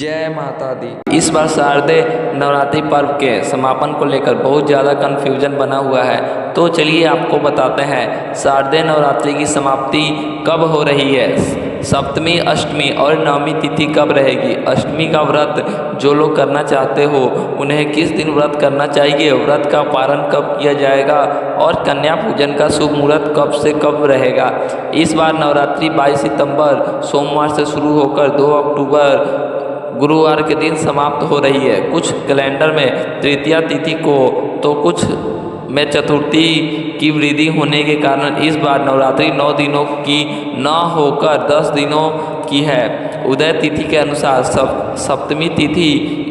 जय माता दी। इस बार शारदीय नवरात्रि पर्व के समापन को लेकर बहुत ज़्यादा कन्फ्यूजन बना हुआ है। तो चलिए आपको बताते हैं शारदीय नवरात्रि की समाप्ति कब हो रही है, सप्तमी, अष्टमी और नवमी तिथि कब रहेगी। अष्टमी का व्रत जो लोग करना चाहते हो उन्हें किस दिन व्रत करना चाहिए, व्रत का पारण कब किया जाएगा और कन्या पूजन का शुभ मुहूर्त कब से कब रहेगा। इस बार नवरात्रि 22 सितंबर सोमवार से शुरू होकर 2 अक्टूबर गुरुवार के दिन समाप्त हो रही है। कुछ कैलेंडर में तृतीया तिथि को तो कुछ में चतुर्थी की वृद्धि होने के कारण इस बार नवरात्रि 9 दिनों की न होकर 10 दिनों की है। उदय तिथि के अनुसार सप्तमी तिथि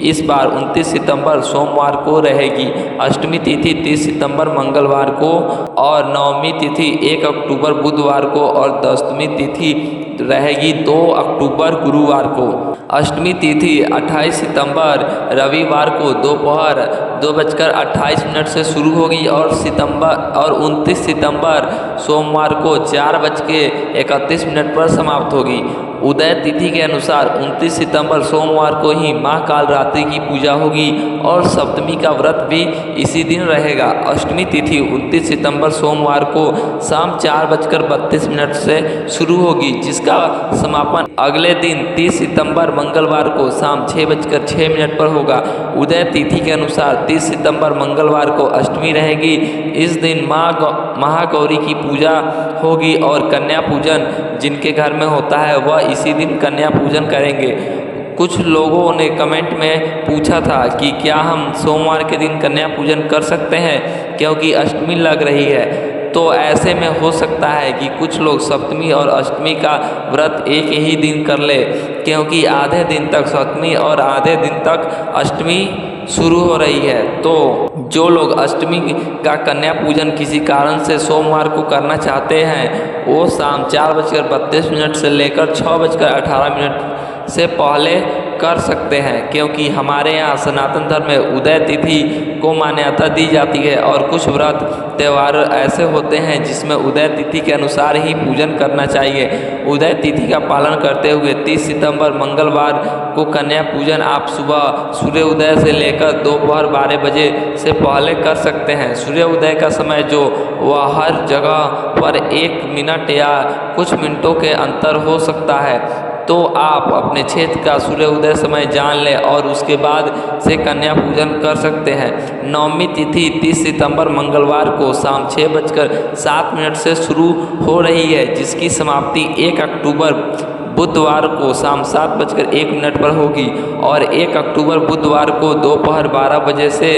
इस बार 29 सितंबर सोमवार को रहेगी, अष्टमी तिथि 30 सितंबर मंगलवार को और नवमी तिथि 1 अक्टूबर बुधवार को और दसवीं तिथि रहेगी 2 अक्टूबर गुरुवार को। अष्टमी तिथि 28 सितंबर रविवार को दोपहर 2:28 से शुरू होगी और 29 सितंबर सोमवार को 4:31 पर समाप्त होगी। उदय तिथि के अनुसार 29 सितंबर सोमवार को ही माँ कालरात्रि की पूजा होगी और सप्तमी का व्रत भी इसी दिन रहेगा। अष्टमी तिथि 29 सितंबर सोमवार को शाम 4:32 से शुरू होगी, जिसका समापन अगले दिन 30 सितंबर मंगलवार को शाम 6:06 पर होगा। उदय तिथि के अनुसार 30 सितंबर मंगलवार को अष्टमी रहेगी। इस दिन महागौरी की पूजा होगी और कन्या पूजन जिनके घर में होता है वह इसी दिन कन्या पूजन करेंगे। कुछ लोगों ने कमेंट में पूछा था कि क्या हम सोमवार के दिन कन्या पूजन कर सकते हैं क्योंकि अष्टमी लग रही है। तो ऐसे में हो सकता है कि कुछ लोग सप्तमी और अष्टमी का व्रत एक ही दिन कर ले, क्योंकि आधे दिन तक सप्तमी और आधे दिन तक अष्टमी शुरू हो रही है। तो जो लोग अष्टमी का कन्या पूजन किसी कारण से सोमवार को करना चाहते हैं वो शाम 4:32 से लेकर 6:18 से पहले कर सकते हैं, क्योंकि हमारे यहाँ सनातन धर्म में उदय तिथि को मान्यता दी जाती है और कुछ व्रत त्यौहार ऐसे होते हैं जिसमें उदय तिथि के अनुसार ही पूजन करना चाहिए। उदय तिथि का पालन करते हुए 30 सितंबर मंगलवार को कन्या पूजन आप सुबह सूर्य उदय से लेकर दोपहर 12 बजे से पहले कर सकते हैं। सूर्य उदय का समय जो वह हर जगह पर 1 मिनट या कुछ मिनटों के अंतर हो सकता है, तो आप अपने क्षेत्र का सूर्य उदय समय जान लें और उसके बाद से कन्या पूजन कर सकते हैं। नवमी तिथि 30 सितंबर मंगलवार को शाम 6:07 से शुरू हो रही है, जिसकी समाप्ति 1 अक्टूबर बुधवार को शाम 7:01 पर होगी और 1 अक्टूबर बुधवार को दोपहर 12 बजे से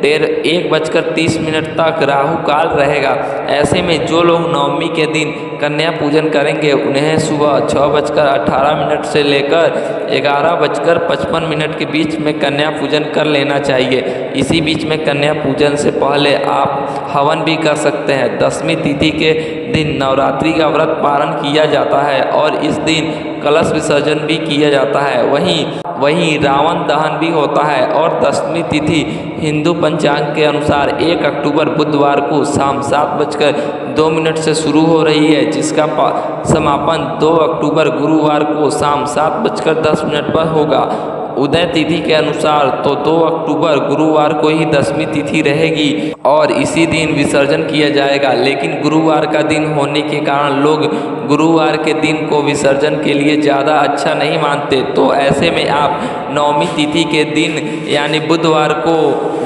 1:30 तक राहु काल रहेगा। ऐसे में जो लोग नवमी के दिन कन्या पूजन करेंगे उन्हें सुबह 6:18 से लेकर 11:55 के बीच में कन्या पूजन कर लेना चाहिए। इसी बीच में कन्या पूजन से पहले आप हवन भी कर सकते हैं। दसवीं तिथि के दिन नवरात्रि का व्रत पारण किया जाता है और इस दिन कलश विसर्जन भी किया जाता है। वहीं रावण दहन भी होता है और दसवीं तिथि हिंदू पंचांग के अनुसार 1 अक्टूबर बुधवार को शाम 7:02 से शुरू हो रही है, जिसका समापन 2 अक्टूबर गुरुवार को शाम 7:10 पर होगा। उदय तिथि के अनुसार तो 2 अक्टूबर गुरुवार को ही दसवीं तिथि रहेगी और इसी दिन विसर्जन किया जाएगा, लेकिन गुरुवार का दिन होने के कारण लोग गुरुवार के दिन को विसर्जन के लिए ज़्यादा अच्छा नहीं मानते। तो ऐसे में आप नवमी तिथि के दिन यानी बुधवार को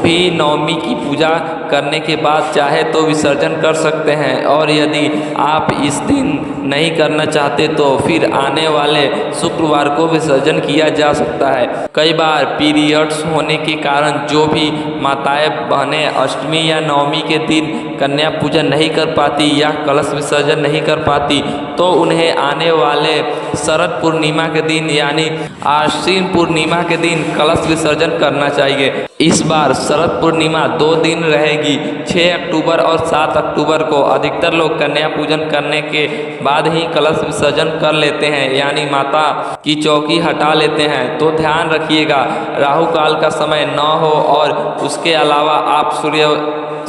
भी नवमी की पूजा करने के बाद चाहे तो विसर्जन कर सकते हैं, और यदि आप इस दिन नहीं करना चाहते तो फिर आने वाले शुक्रवार को विसर्जन किया जा सकता है। कई बार पीरियड्स होने के कारण जो भी माताएं बहनें अष्टमी या नवमी के दिन कन्या पूजन नहीं कर पाती या कलश विसर्जन नहीं कर पाती, तो उन्हें आने वाले शरद पूर्णिमा के दिन यानी आश्विन पूर्णिमा के दिन कलश विसर्जन करना चाहिए। इस बार शरद पूर्णिमा 2 दिन रहेगी, 6 अक्टूबर और 7 अक्टूबर को। अधिकतर लोग कन्या पूजन करने के बाद ही कलश विसर्जन कर लेते हैं, यानी माता की चौकी हटा लेते हैं। तो ध्यान रखिएगा राहु काल का समय न हो और उसके अलावा आप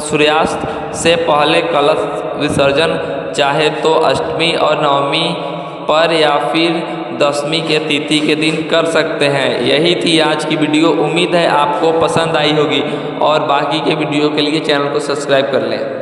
सूर्यास्त से पहले कलश विसर्जन चाहे तो अष्टमी और नवमी पर या फिर दशमी के तिथि के दिन कर सकते हैं। यही थी आज की वीडियो, उम्मीद है आपको पसंद आई होगी और बाकी के वीडियो के लिए चैनल को सब्सक्राइब कर लें।